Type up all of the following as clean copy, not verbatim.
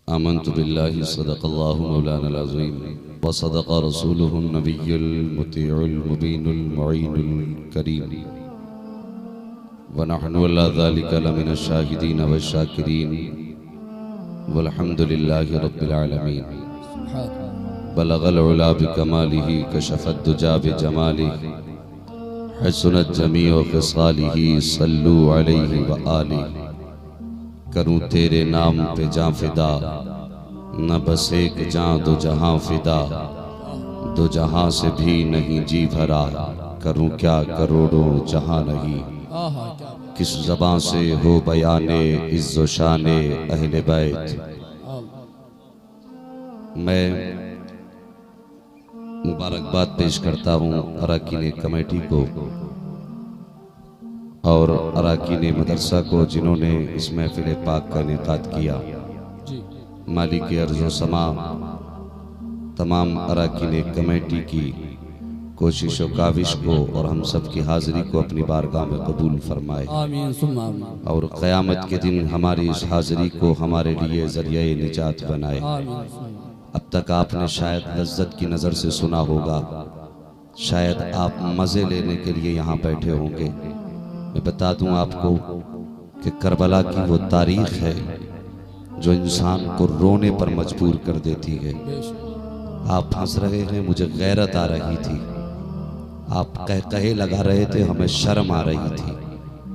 आमन्तु बिल्लाहि सदक़ल्लाहु मौलाना अज़ीम व सदक़ रसूलुहु नबियुल मुतीउल मुबीनुल मुईनुल करीम व नहनु अला ज़ालिका लमिनश शाहिदीन व शाकिरीन वल्हम्दुलिल्लाहि रब्बिल आलमीन। बलगल उला बिकमालिही कशफत दुजा बिजमालिही हसनत जमीउ ख़िसालिही सल्लु अलैहि व आलिहि। करूँ तेरे नाम पे जां फिदा न बस एक जां दो जहां फिदा, दो जहां से भी नहीं जी भरा करूँ क्या करोड़ों जहां नहीं। किस ज़बां से हो बयाने इज़्ज़ो शाने अहले बैत। मैं मुबारकबाद पेश करता हूँ अराकीन कमेटी को और अराकीन मदरसा को जिन्होंने इस महफिल पाक का इनेकाद किया। मालिक अर्ज़ो समा तमाम अराकीन कमेटी की कोशिश व काविश को और हम सब की हाज़िरी को अपनी बारगाह में कबूल फरमाए और क़यामत के दिन हमारी इस हाज़िरी को हमारे लिए ज़रिए निजात बनाए। अब तक आपने शायद लज्जत की नज़र से सुना होगा, शायद आप मज़े लेने के लिए यहाँ बैठे होंगे। मैं बता दूं आपको कि करबला की वो तारीख है जो इंसान को रोने पर मजबूर कर देती है। आप हंस रहे हैं, मुझे गैरत आ रही थी। आप कहे लगा रहे थे, हमें शर्म आ रही थी।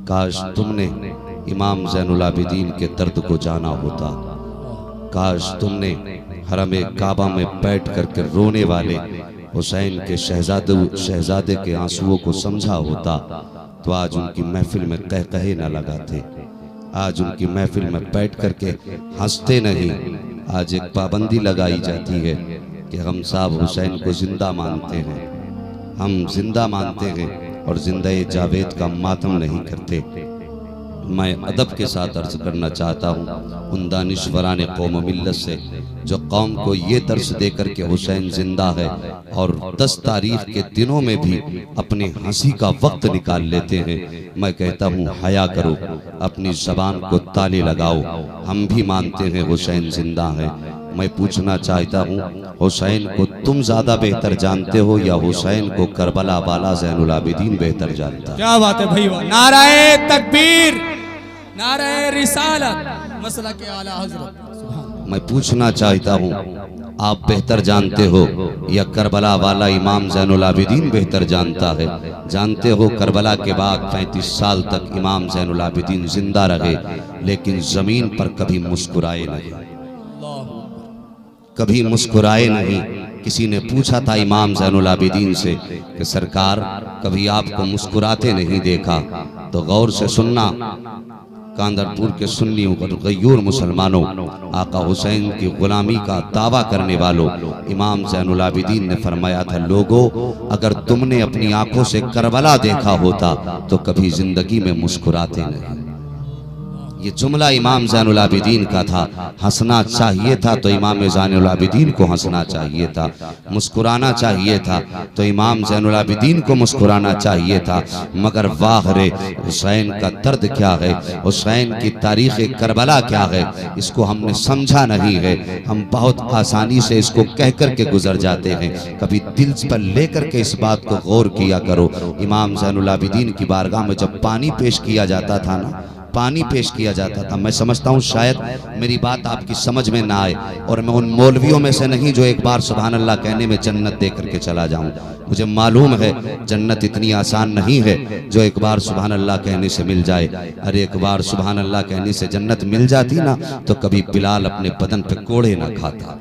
काश तुमने इमाम ज़ैनुल आबिदीन के दर्द को जाना होता। काश तुमने हरम काबा में बैठ करके रोने वाले हुसैन के शहजादे के आंसुओं को समझा होता तो आज उनकी महफिल में कहे न लगाते, आज उनकी महफिल में बैठ करके हंसते नहीं। आज एक पाबंदी लगाई जाती है कि हम साहब हुसैन को जिंदा मानते हैं, हम जिंदा मानते हैं और जिंदा जावेद का मातम नहीं करते। मैं अदब के साथ अर्ज करना चाहता हूँ उन दानिश्वरान कौम मिल्लत से जो कौम को ये दर्स देकर के हुसैन जिंदा है और 10 तारीख के दिनों में भी अपनी हंसी का वक्त निकाल लेते हैं। मैं कहता हूँ हया करो, अपनी ज़बान को ताले लगाओ। हम भी मानते हैं हुसैन जिंदा है। मैं पूछना चाहता हूँ, हुसैन को तुम ज्यादा बेहतर जानते हो या हुसैन को करबला वाला ज़ैनुल आबिदीन बेहतर जानता है? क्या बात है भाई, नाराए तकबीर, नाराए रिसालत, मसला के आला हज़रत। मैं पूछना चाहता हूँ, आप बेहतर जानते हो या करबला वाला इमाम ज़ैनुल आबिदीन बेहतर जानता है? जानते हो करबला के बाद 35 साल तक इमाम ज़ैनुल आबिदीन जिंदा रहे लेकिन जमीन पर कभी मुस्कुराए नहीं, कभी मुस्कुराए नहीं। किसी ने पूछा था इमाम ज़ैनुल आबिदीन से कि सरकार कभी आपको मुस्कुराते नहीं देखा। तो गौर से सुनना, कांदरपुर के सुन्नी गयूर मुसलमानों, आका हुसैन की गुलामी का दावा करने वालों, इमाम ज़ैनुल आबिदीन ने फरमाया था, लोगों अगर तुमने अपनी आंखों से करबला देखा होता तो कभी जिंदगी में मुस्कुराते नहीं। ये जुमला इमाम ज़ैनुल आबिदीन का था। हंसना चाहिए था तो इमाम ज़ैनुल आबिदीन को हंसना चाहिए था, मुस्कुराना चाहिए था तो इमाम ज़ैनुल आबिदीन को मुस्कुराना चाहिए था। मगर वाह रे, हुसैन का दर्द क्या है, हुसैन की तारीख़ करबला क्या है, इसको हमने समझा नहीं है। हम बहुत आसानी से इसको कह कर के गुजर जाते हैं। कभी दिल पर लेकर के इस बात को गौर किया करो। इमाम ज़ैनुल आबिदीन की बारगाह में जब पानी पेश किया जाता था ना, पानी पेश किया जाता था, मैं समझता हूँ शायद मेरी बात आपकी समझ में ना आए और मैं उन मौलवियों में से नहीं जो एक बार सुभान अल्लाह कहने में जन्नत दे करके चला जाऊं। मुझे मालूम है जन्नत इतनी आसान नहीं है जो एक बार सुभान अल्लाह कहने से मिल जाए। अरे एक बार सुभान अल्लाह कहने से जन्नत मिल जाती ना तो कभी बिलाल अपने बदन पे कोड़े ना खाता।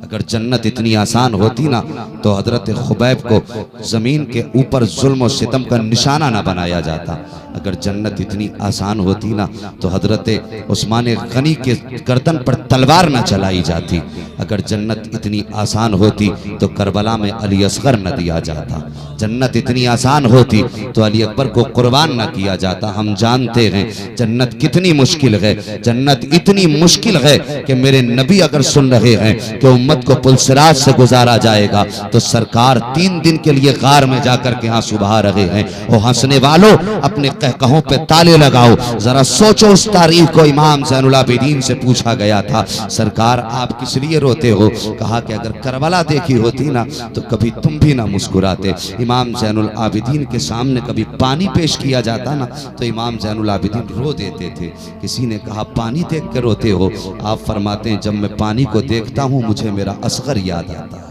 अगर जन्नत इतनी आसान होती ना तो हजरत खुबैब को जमीन के ऊपर जुल्म और सितम का निशाना ना बनाया जाता। अगर जन्नत इतनी आसान होती ना तो हजरत उस्मान गनी के गर्दन पर तलवार न चलाई जाती। अगर जन्नत इतनी आसान होती तो करबला में अली असगर न दिया जाता। जन्नत इतनी आसान होती तो अली अकबर को कुर्बान न किया जाता। हम जानते हैं जन्नत कितनी मुश्किल है। जन्नत इतनी मुश्किल है कि मेरे नबी अगर सुन रहे हैं कि उम्मत को पुलसिरात से गुजारा जाएगा तो सरकार 3 दिन के लिए गार में जाकर के आंसू बहा रहे हैं। और हंसने वालों, अपने कहकहों पे ताले लगाओ। जरा सोचो उस तारीख को। इमाम ज़ैनुल आबिदीन से पूछा गया था, सरकार आप किस लिए रोते हो? कहा कि अगर करबला देखी होती ना तो कभी तुम भी ना मुस्कुराते। इमाम ज़ैनुल आबिदीन के सामने कभी पानी पेश किया जाता ना तो इमाम ज़ैनुल आबिदीन रो देते थे। किसी ने कहा पानी देख कर रोते हो? आप फरमाते हैं जब मैं पानी को देखता हूं मुझे मेरा असगर याद आता है।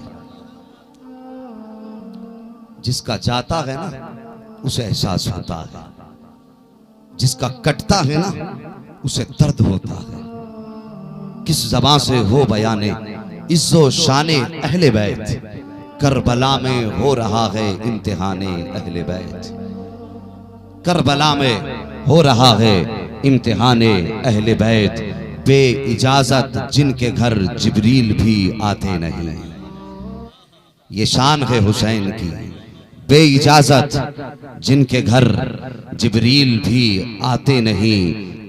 जिसका जाता है ना उसे एहसास होता है, जिसका कटता है ना उसे दर्द होता है। किस ज़बान से हो बयाने इज्जो शाने अहले बैत, करबला में हो रहा है इम्तिहाने अहले बैत। करबला में हो रहा है इम्तिहाने अहले बैत, बे इजाजत जिनके घर जिब्रील भी आते नहीं। ये शान है हुसैन की, बे इजाजत जिनके घर जिब्रील भी आते नहीं।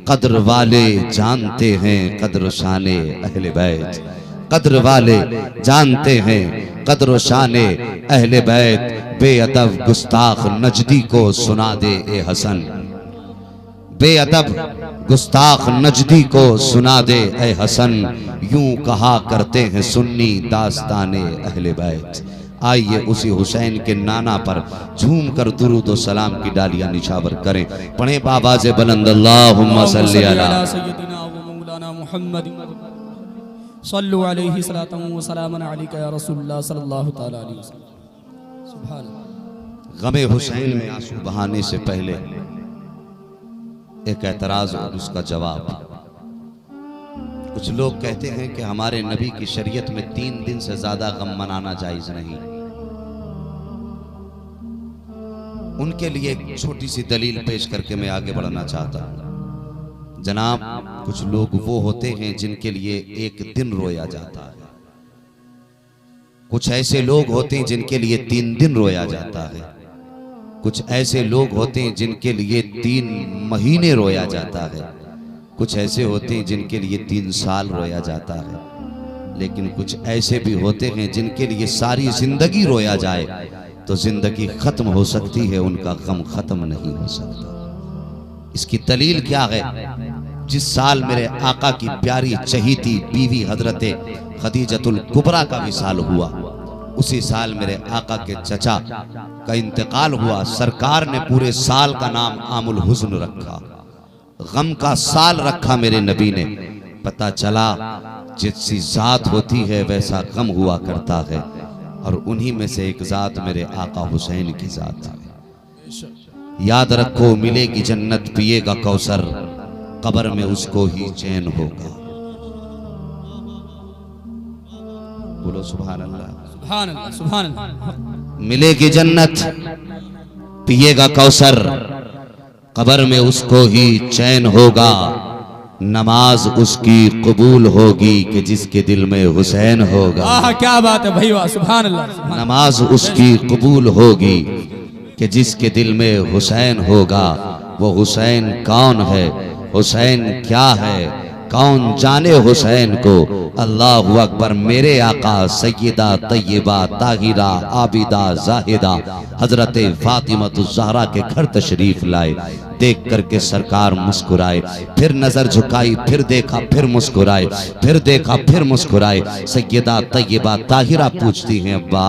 कद्र वाले जानते हैं कद्र शाने अहले बैत, कद्र वाले जानते हैं कद्र शाने अहले बैत। बेअदब गुस्ताख नजदी को सुना दे ए हसन, बेअदब गुस्ताख नजदी को सुना दे ए हसन। यूं कहा करते हैं सुन्नी दास्ताने अहले बैत। आइए उसी हुसैन के नाना पर झूम कर दुरूद व सलाम की डालियां निछावर करें। पढ़े बाबाज़े बुलंद अल्लाहुम्मा सल्ली अला सय्यदिना व मौलाना मुहम्मद सल्लु अलैहि सलातन व सलामन अलैका या रसूलुल्लाह सल्लल्लाहु तआला अलैहि वसल्लम। सुभान अल्लाह। गमे हुसैन में आंसू बहाने से पहले एक एतराज और उसका जवाब। कुछ लोग कहते हैं कि हमारे नबी की शरीयत में 3 दिन से ज्यादा गम मनाना जायज नहीं। उनके लिए एक छोटी सी दलील पेश करके मैं आगे बढ़ना चाहता हूं। जनाब, कुछ लोग वो होते हैं जिनके लिए एक दिन रोया जाता है, कुछ ऐसे लोग होते हैं जिनके लिए 3 दिन रोया जाता है, कुछ ऐसे लोग होते हैं जिनके लिए 3 महीने रोया जाता है, कुछ ऐसे होते हैं जिनके लिए 3 साल रोया जाता है, लेकिन कुछ ऐसे भी होते हैं जिनके लिए सारी जिंदगी रोया जाए तो जिंदगी खत्म हो सकती है, उनका गम खत्म नहीं हो सकता। इसकी दलील क्या है? जिस साल मेरे आका की प्यारी चहीती बीवी हजरते खदीजतुल कुबरा का विसाल हुआ, उसी साल मेरे आका के चचा का इंतकाल हुआ। सरकार ने पूरे साल का नाम आमुल हुज़्न रखा, गम का साल रखा मेरे नबी ने। पता चला जितनी जात होती है वैसा गम हुआ करता है, और उन्हीं में से एक जात मेरे आका हुसैन की जात है। याद रखो, मिलेगी जन्नत पिएगा कौसर, कब्र में उसको ही चैन होगा। बोलो सुभान अल्लाह, सुभान अल्लाह, सुभान अल्लाह। मिलेगी जन्नत पिएगा कौसर, कब्र में उसको ही चैन होगा। नमाज उसकी कबूल होगी कि जिसके दिल में हुसैन होगा। आह, क्या बात है भाई, वाह, सुभान अल्लाह। नमाज उसकी कबूल होगी कि जिसके दिल में हुसैन होगा। वो हुसैन कौन है, हुसैन क्या है, कौन जाने हुसैन को। अल्लाहु अकबर। मेरे आका सैयदा तैयबा ताहिरा आबिदा जाहिदा हजरत फातिमतुज़ ज़हरा के घर तशरीफ लाए। देख करके सरकार मुस्कुराए, फिर नजर झुकाई, फिर देखा, फिर मुस्कुराए, फिर देखा, फिर मुस्कुराए। सैयदा तैयबा ताहिरा पूछती हैं, अब्बा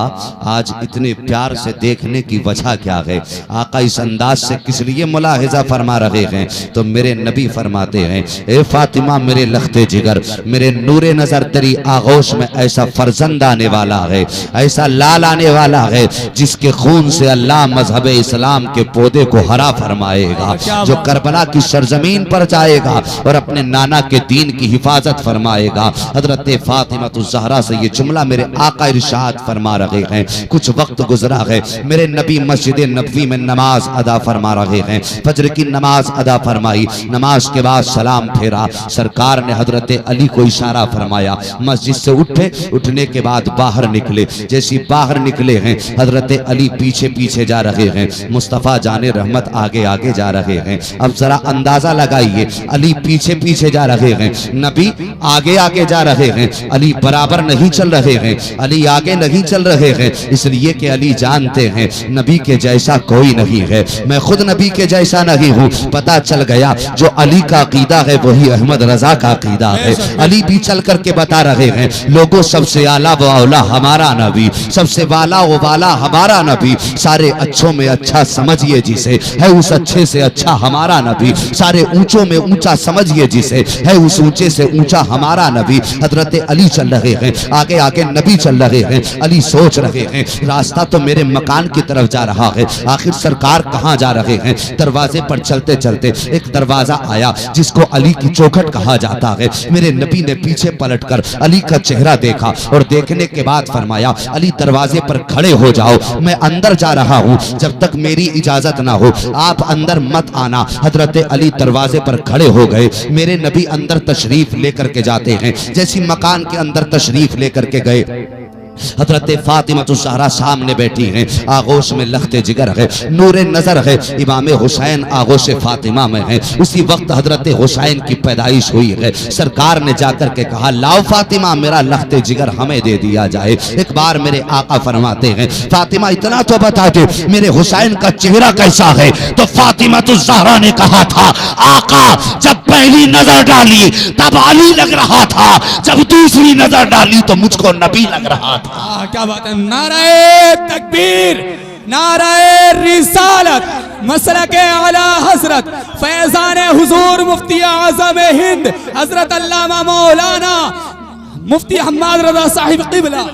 आज इतने प्यार से देखने की वजह क्या है? आका इस अंदाज से किस लिए मुलाहिजा फरमा रहे हैं? तो मेरे नबी फरमाते हैं, ए फातिमा मेरे लख्ते जिगर, मेरे नूरे नजर तेरी आगोश में ऐसा फर्जंद आने वाला है, ऐसा लाल आने वाला है जिसके खून से अल्लाह मजहब इस्लाम के पौधे को हरा फरमाएगा, जो करबला की सरजमीन पर जाएगा और अपने नाना के दीन की हिफाजत फरमाएगा। हजरत फातिमतुज़ ज़हरा से ये जुमला मेरे आका इरशाद फरमा रहे हैं। कुछ वक्त गुजरा है, मेरे नबी मस्जिद नबवी में नमाज अदा फरमा रहे हैं। फजर की नमाज अदा फरमाई, नमाज के बाद सलाम फेरा। सरकार ने हजरत अली को इशारा फरमाया, मस्जिद से उठे। उठने के बाद बाहर निकले। जैसी बाहर निकले हैं, हजरत अली पीछे पीछे जा रहे हैं, मुस्तफ़ा जाने रहमत आगे आगे जा रहे रहे हैं। अब जरा अंदाजा लगाइए, अली पीछे पीछे जा रहे हैं, नबी आगे आगे जा रहे हैं, अली बराबर नहीं चल रहे हैं, अली आगे नहीं चल रहे हैं, इसलिए कि अली जानते हैं नबी के जैसा कोई नहीं है, मैं खुद नबी के जैसा नहीं हूँ। पता चल गया जो अली का अकीदा है वही अहमद रजा का अकीदा है। अली भी चल करके बता रहे हैं, लोगों सबसे आला व औला हमारा नबी, सबसे वाला व वाला हमारा नबी, सारे अच्छों में अच्छा समझिए जिसे, है उस अच्छे से अच्छा हमारा नबी, सारे ऊंचों में ऊंचा समझिए जिसे, है उस ऊंचे से ऊंचा हमारा नबी। हजरत अली चल रहे हैं, आगे आगे नबी चल रहे हैं। अली सोच रहे हैं रास्ता तो मेरे मकान की तरफ जा रहा है, आखिर सरकार कहाँ जा रहे हैं। दरवाजे पर चलते चलते एक दरवाजा आया जिसको अली की चौखट कहा जाता है। मेरे नबी ने पीछे पलटकर अली का चेहरा देखा और देखने के बाद फरमाया, अली दरवाजे पर खड़े हो जाओ, मैं अंदर जा रहा हूँ, जब तक मेरी इजाजत ना हो आप अंदर मत आना। हजरत अली दरवाजे पर खड़े हो गए, मेरे नबी अंदर तशरीफ लेकर के जाते हैं। जैसी मकान के अंदर तशरीफ लेकर के गए, हजरत फातिमा तो ज़हरा सामने बैठी हैं, आगोश में लखते जिगर है, नूरे नजर है, इमाम हुसैन आगोश फातिमा में है। उसी वक्त हजरत हुसैन की पैदाइश हुई है। सरकार ने जाकर के कहा, लाओ फातिमा मेरा लखते जिगर हमें दे दिया जाए। एक बार मेरे आका फरमाते हैं, फातिमा इतना तो बता दे मेरे हुसैन का चेहरा कैसा है। तो फातिमा तो ज़हरा ने कहा था, आका जब पहली नजर डाली तब अली लग रहा था, जब दूसरी नजर डाली तो मुझको नबी लग रहा था। क्या बात है, नाराए तकबीर, नाराए रिसालत, मसलके आला हजरत फैजान हुजूर मुफ्ती आज़म हिंद हजरत अल्लामा मौलाना मुफ्ती हम्माद रजा साहिब क़िबला।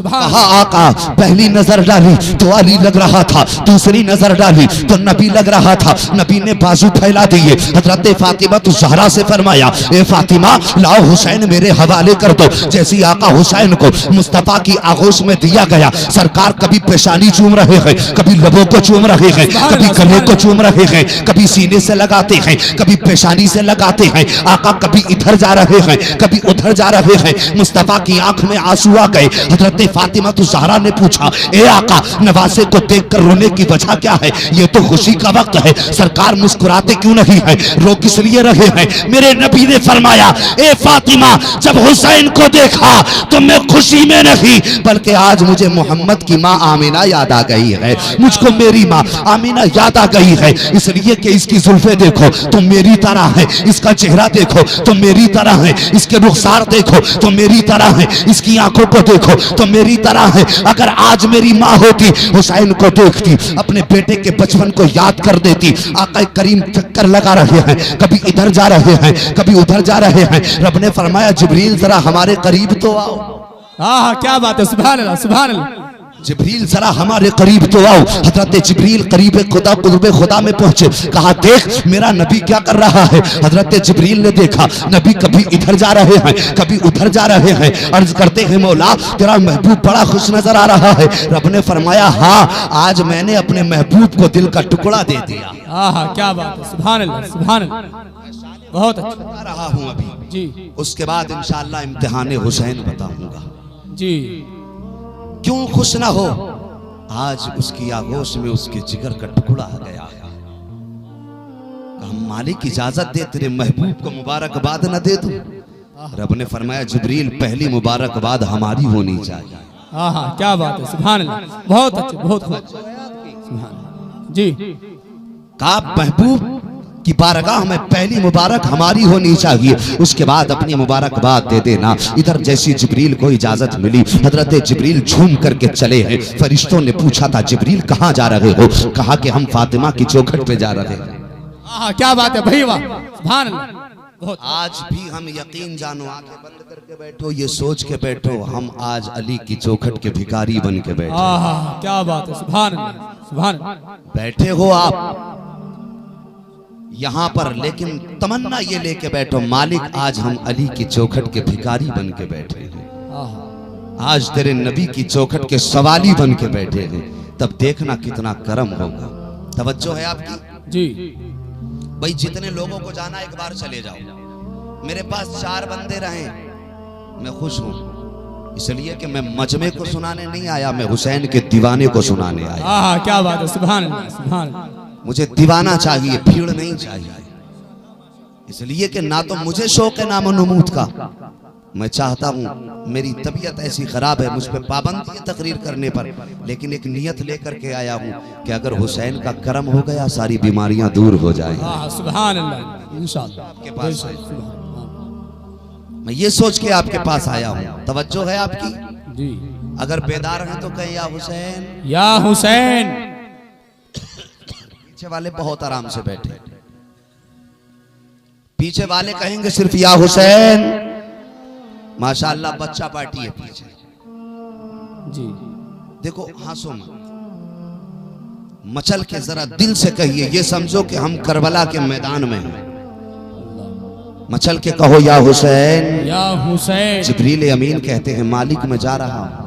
कहा आका पहली नजर डाली तो अली लग रहा था, दूसरी नजर डाली तो नबी लग रहा था। नबी ने बाजू फैला दिए, हजरत फातिमा तो ज़हरा से फरमाया, ए फातिमा लाओ हुसैन मेरे हवाले कर दो। जैसी आका हुसैन को मुस्तफा की आगोश में दिया गया, सरकार कभी पेशानी चूम रहे हैं, कभी लबों को चूम रहे हैं, कभी गले को चूम रहे हैं, कभी सीने से लगाते हैं, कभी पेशानी से लगाते हैं। आका कभी इधर जा रहे हैं, कभी उधर जा रहे हैं। मुस्तफा की आंख में आंसू आ गए। हजरत फातिमा तो ज़हरा ने पूछा, ए आका नवासे को देखकर रोने की वजह क्या है? ये तो खुशी का वक्त है, सरकार मुस्कुराते क्यों नहीं है, रो किस लिए रहे हैं? मेरे नबी ने फरमाया, ए फातिमा जब हुसैन को देखा तो मैं खुशी में नहीं बल्कि आज मुझे मोहम्मद की माँ आमीना याद आ गई है, मुझको मेरी माँ आमीना याद आ गई है, इसलिए कि इसकी जुल्फे देखो तो मेरी तरह है, इसका चेहरा देखो तो मेरी तरह है, इसके रुखसार देखो तो मेरी तरह है, इसकी आंखों को देखो तो मेरी तरह है। अगर आज मेरी माँ होती हुसैन को देखती, अपने बेटे के बचपन को याद कर देती। आका करीम चक्कर लगा रहे हैं, कभी इधर जा रहे हैं, कभी उधर जा रहे हैं। रब ने फरमाया, जिब्रील जरा हमारे करीब तो आओ। क्या बात है, सुभान अल्लाह सुभान अल्लाह। जिब्रील जरा हमारे करीब तो आओ। हजरत जिब्रील करीब खुदा कुर्ब खुदा में पहुंचे, कहा देख मेरा नबी क्या कर रहा है। हजरत जिब्रील ने देखा नबी कभी इधर जा रहे हैं, कभी उधर जा रहे हैं। अर्ज करते हैं, मौला तेरा महबूब बड़ा खुश नजर आ रहा है। रब ने फरमाया, हाँ आज मैंने अपने महबूब को दिल का टुकड़ा दे दिया। क्या बात है, सुभान अल्लाह सुभान अल्लाह, बहुत अच्छा बता रहा हूँ अभी जी। उसके बाद इंशाअल्लाह इम्तिहान हुसैन बताऊंगा जी। क्यों खुश ना हो, आज उसकी आगोश में उसके जिगर का टुकड़ा आ गया है। हम मालिक इजाजत दे, तेरे महबूब को मुबारकबाद न दे दूं? रब ने फरमाया, जिब्रील पहली मुबारकबाद हमारी होनी चाहिए। क्या बात है, सुभान अल्लाह, बहुत अच्छे बहुत सुभान जी। का महबूब की बारगाह में पहली मुबारक हमारी होनी चाहिए, उसके बाद अपनी मुबारकबाद दे देना। इधर जैसी जिब्रील को इजाजत मिली, हजरत जिब्रील झूम करके चले हैं। फरिश्तों ने पूछा था, जिब्रील कहाँ जा रहे हो? कहा कि हम फातिमा की चौखट पे जा रहे हैं। क्या बात है भाई, वाह सुभान अल्लाह। आज भी हम यकीन जानो, आंखें बंद करके बैठो, ये सोच के बैठो हम आज अली की चौखट के भिखारी बन के बैठे। क्या बात है, सुभान अल्लाह सुभान अल्लाह। बैठे हो आप यहाँ पर, लेकिन तमन्ना ये लेके बैठो, मालिक आज हम अली की चौखट के भिखारी बन के बैठे हैं, आज तेरे नबी की चौखट के सवाली बन के बैठे हैं। तब देखना कितना करम होगा। तवज्जो है आपकी जी। भाई जितने लोगों को जाना एक बार चले जाओ। मेरे पास 4 बंदे रहे, मैं खुश हूँ, इसलिए कि मैं मजमे को सुनाने नहीं आया, मैं हुसैन के दीवाने को सुनाने आया। क्या बात है, सुभान अल्लाह सुभान अल्लाह। मुझे दीवाना चाहिए, भीड़ नहीं चाहिए। इसलिए कि ना तो मुझे शौक है नामो नमूद का, मैं चाहता हूँ, मेरी तबीयत ऐसी खराब है, मुझ पर पाबंदी है तकरीर करने पर, लेकिन एक नियत लेकर के आया हूँ कि अगर हुसैन का करम हो गया सारी बीमारियां दूर हो जाएंगी। सुभान अल्लाह, इंशाअल्लाह के पास मैं ये सोच के आपके पास आया हूँ। तवज्जो है आपकी जी। अगर बेदार हैं तो कहें या हुसैन, या हुसैन। पीछे वाले बहुत आराम से बैठे, पीछे वाले कहेंगे सिर्फ या हुसैन। माशाअल्लाह बच्चा पार्टी है पीछे जी। देखो हासो मचल के जरा दिल से कहिए, ये समझो कि हम करबला के मैदान में हैं। मचल के कहो या हुसैन, या हुसैन। जिब्रील अमीन कहते हैं मालिक मैं जा रहा हूं।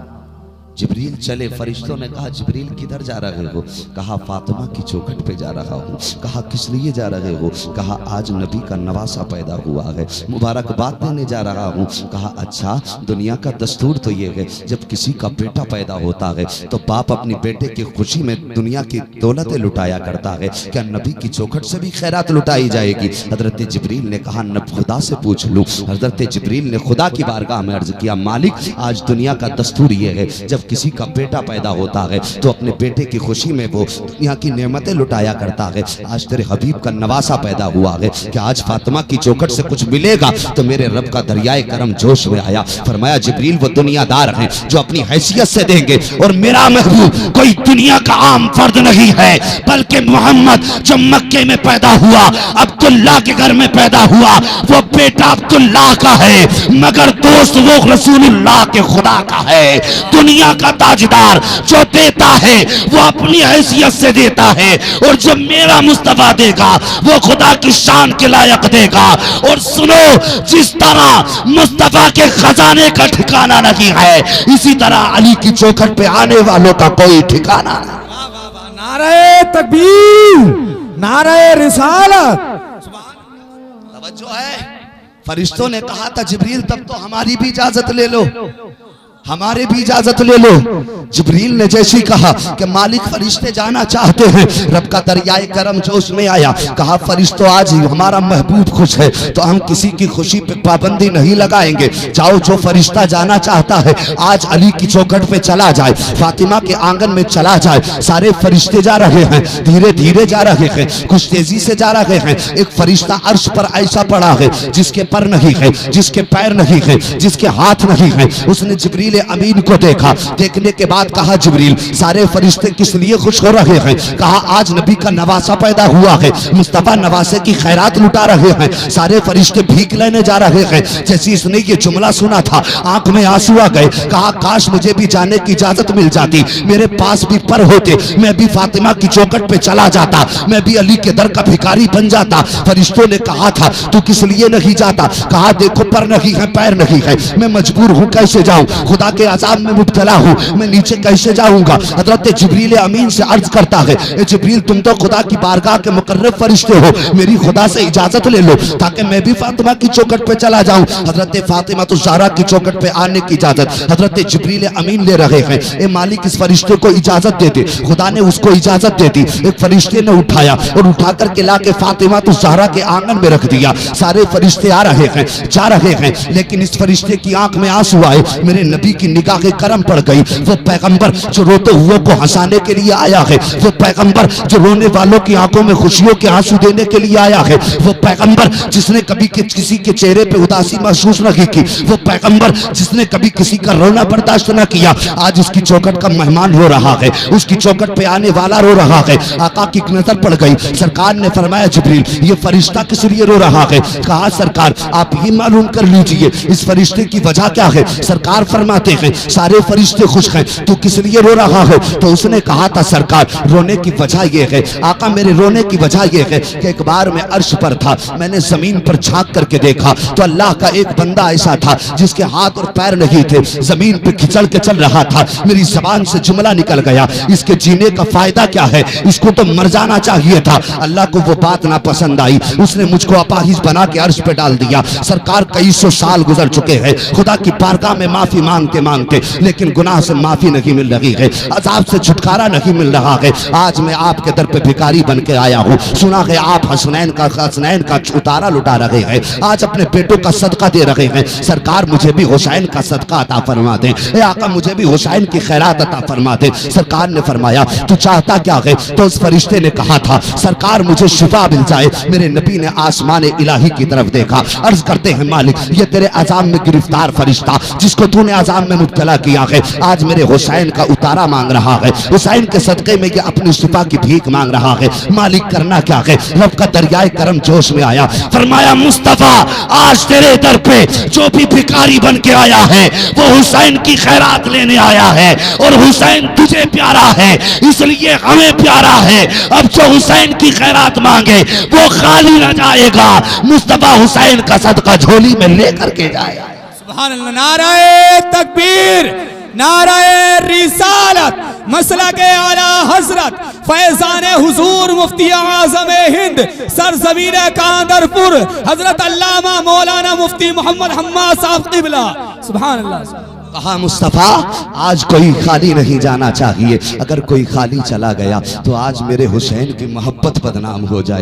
जिब्रील चले, फरिश्तों ने कहा जिब्रील किधर जा रहे हो? कहा फातिमा की चौखट पे जा रहा हूँ। कहा किस लिए जा रहे हो? कहा आज नबी का नवासा पैदा हुआ है, मुबारकबाद देने जा रहा हूँ। कहा अच्छा, दुनिया का दस्तूर तो ये है जब किसी का बेटा पैदा होता है तो बाप अपनी बेटे की खुशी में दुनिया की दौलतें लुटाया करता है, क्या नबी की चौखट से भी खैरात लुटाई जाएगी? हजरत जिब्रील ने कहा न खुदा से पूछ लूँ। हजरत जिब्रील ने खुदा की बारगाह में अर्ज किया मालिक आज दुनिया का दस्तूर ये है जब किसी का बेटा पैदा होता है तो अपने बेटे की खुशी में वो दुनिया की नेमतें लुटाया करता है। आज तेरे हबीब का नवासा पैदा हुआ है, क्या आज फातिमा की चौखट से कुछ मिलेगा? तो मेरे रब का दरियाए करम जोश में आया। फरमाया जिब्रील वो दुनियादार हैं जो अपनी हैसियत से देंगे, और मेरा महबूब कोई दुनिया का आम फर्द नहीं है, बल्कि मोहम्मद जो मक्के में पैदा हुआ, अब्दुल्ला के घर में पैदा हुआ, वो बेटा अब्दुल्ला का है, मगर दोस्त वो रसूलुल्लाह के खुदा का है। दुनिया का ताजदार जो देता है वो अपनी हैसियत से देता है, और जो मेरा मुस्तफा देगा वो खुदा की शान के लायक देगा। और सुनो, जिस तरह मुस्तफा के खजाने का ठिकाना नहीं है, इसी तरह अली की चौखट पे आने वालों का कोई ठिकाना नहीं। नारे तकबीर, नारे रिसालत। तवज्जो है। फरिश्तों ने कहा था जिब्रील तब तो हमारी भी इजाजत ले लो, हमारे भी इजाजत ले लो। जिब्रील ने जैसे कहा कि मालिक फरिश्ते जाना चाहते हैं, रब का दरियाए करम जोश में आया। कहा फरिश्तों आज हमारा महबूब खुश है तो हम किसी की खुशी पे पाबंदी नहीं लगाएंगे, जाओ जो फरिश्ता जाना चाहता है आज अली की चौखट पे चला जाए, फातिमा के आंगन में चला जाए। सारे फरिश्ते जा रहे हैं, धीरे धीरे जा रहे हैं, कुछ तेजी से जा रहे हैं। एक फरिश्ता अर्श पर ऐसा पड़ा है जिसके पर नहीं है, जिसके पैर नहीं है, जिसके हाथ नहीं है। उसने जिब्रील अमीन को देखा, देखने के बाद कहा जिब्रील सारे फरिश्ते किस लिए खुश हो रहे हैं? कहा आज नबी का नवासा पैदा हुआ है, मुस्तफा नवासे की खैरात लुटा रहे हैं, सारे फरिश्ते भीख लेने जा रहे हैं। जैसे इसने ये जुमला सुना था आंख में आंसू आ गए। कहा काश मुझे भी जाने की इजाजत मिल जाती, मेरे पास भी पर होते, मैं भी फातिमा की चौखट पे चला जाता, मैं भी अली के दर का भिखारी बन जाता। फरिश्तों ने कहा था तू किस लिए नहीं जाता? कहा देखो पर नहीं है, पैर नहीं है, मैं मजबूर हूँ, कैसे जाऊँ? खुदा के अजाब में मुब्तला हूँ, मैं नीचे कैसे जाऊंगा? हजरत जिब्रील अमीन से अर्ज करता है ए जिब्रील तुम तो खुदा की बारगाह के मुकर्रब फरिश्ते हो, मेरी खुदा से इजाजत ले लो ताकि मैं भी फातिमा की चौखट पे चला जाऊं। हजरत फातिमा तो ज़हरा की चौखट पे आने की इजाजत हजरत जिब्रील अमीन ले रहे हैं। ए मालिक इस फरिश्ते को इजाजत दे दे। खुदा ने उसको इजाजत दे दी। एक फरिश्ते ने उठाया और उठा करके ला के फातिमा तो ज़हरा के आंगन में रख दिया। सारे फरिश्ते आ रहे हैं, जा रहे हैं, लेकिन इस फरिश्ते की आंख में आंसू आए। मेरे नबी की निगाह करम पड़ गई। वो पैगंबर जो रोते हुए को हंसाने के लिए आया है, वो पैगंबर जो रोने वालों की आंखों में खुशियों के आंसू देने के लिए आया है, वो पैगंबर जिसने कभी किसी के चेहरे पे उदासी महसूस नहीं की, वो पैगंबर जिसने कभी किसी का रोना बर्दाश्त न किया, आज उसकी चौखट का मेहमान रो रहा है, उसकी चौखट पे आने वाला रो रहा है। आका की नजर पड़ गई। सरकार ने फरमाया जिब्रील ये फरिश्ता किस लिए रो रहा है? कहा सरकार आप ही मालूम कर लीजिए इस फरिश्ते की वजह क्या है। सरकार फरमाते हैं सारे फरिश्ते खुश हैं, तू किस लिए रो रहा है? तो उसने कहा था सरकार रोने की वजह यह है, आका मेरे रोने की वजह यह है कि एक बार मैं अर्श पर था, मैंने जमीन पर झांक करके देखा तो अल्लाह का एक बंदा ऐसा था जिसके हाथ और पैर नहीं थे, जमीन पे खिंचड़ के चल रहा था। मेरी जबान से जुमला निकल गया, इसके जीने का फायदा क्या है, इसको तो मर जाना चाहिए था। अल्लाह को वो बात ना पसंद आई, उसने मुझको अपाहिज बना के अर्श पे डाल दिया। सरकार कई सौ साल गुजर चुके हैं, खुदा की बारगाह में माफी मांग मांगते मांगते लेकिन गुनाह से माफी नहीं मिल रही है, अजाब से छुटकारा नहीं मिल रहा है। आज मैं आपके दर पे भिखारी बन के आया हूँ। सुना है आप हसनैन का उतारा लुटा रहे हैं, आज अपने बेटों का सदका दे रहे हैं। सरकार मुझे भी हुसैन का सदका अता फरमा दे, आका मुझे भी हुसैन की खैरात अता फरमा दे। सरकार ने फरमाया तू चाहता क्या है? तो उस फरिश्ते ने कहा था सरकार मुझे शिफा मिल जाए। मेरे नबी ने आसमान इलाही की तरफ देखा, अर्ज करते हैं मालिक ये तेरे अजाब में गिरफ्तार फरिश्ता जिसको तूने अजाब में मुब्तला किया है, आज मेरे हुसैन का उतारा मांग रहा है, हुसैन के सदके में ये अपनी शिफा की भीख मांग रहा है। मालिक करना क्या है? रब का दरियाए करम जोश में आया, फरमाया मुस्तफा आज तेरे दर पे जो भी भिखारी बन के आया है वो हुसैन की खैरात लेने आया है, और हुसैन तुझे प्यारा है इसलिए हमें प्यारा है। अब जो हुसैन की खैरात मांगे वो खाली न जाएगा, मुस्तफा हुसैन का सदका झोली में लेकर के जाएगा। सुभान अल्लाह। नाराए तकबीर, नाराए रिसालत, मसला के आला हजरत फैजान हुजूर मुफ्ती आजम हिंद सरजमीन कांदरपुर हजरत अल्लामा मौलाना मुफ्ती मोहम्मद हम्मा साहब क़िबला। सुभान अल्लाह। कहा मुस्तफा आज कोई खाली नहीं जाना चाहिए, अगर कोई खाली चला गया तो आज मेरे हुसैन की मोहब्बत बदनाम हो जाए।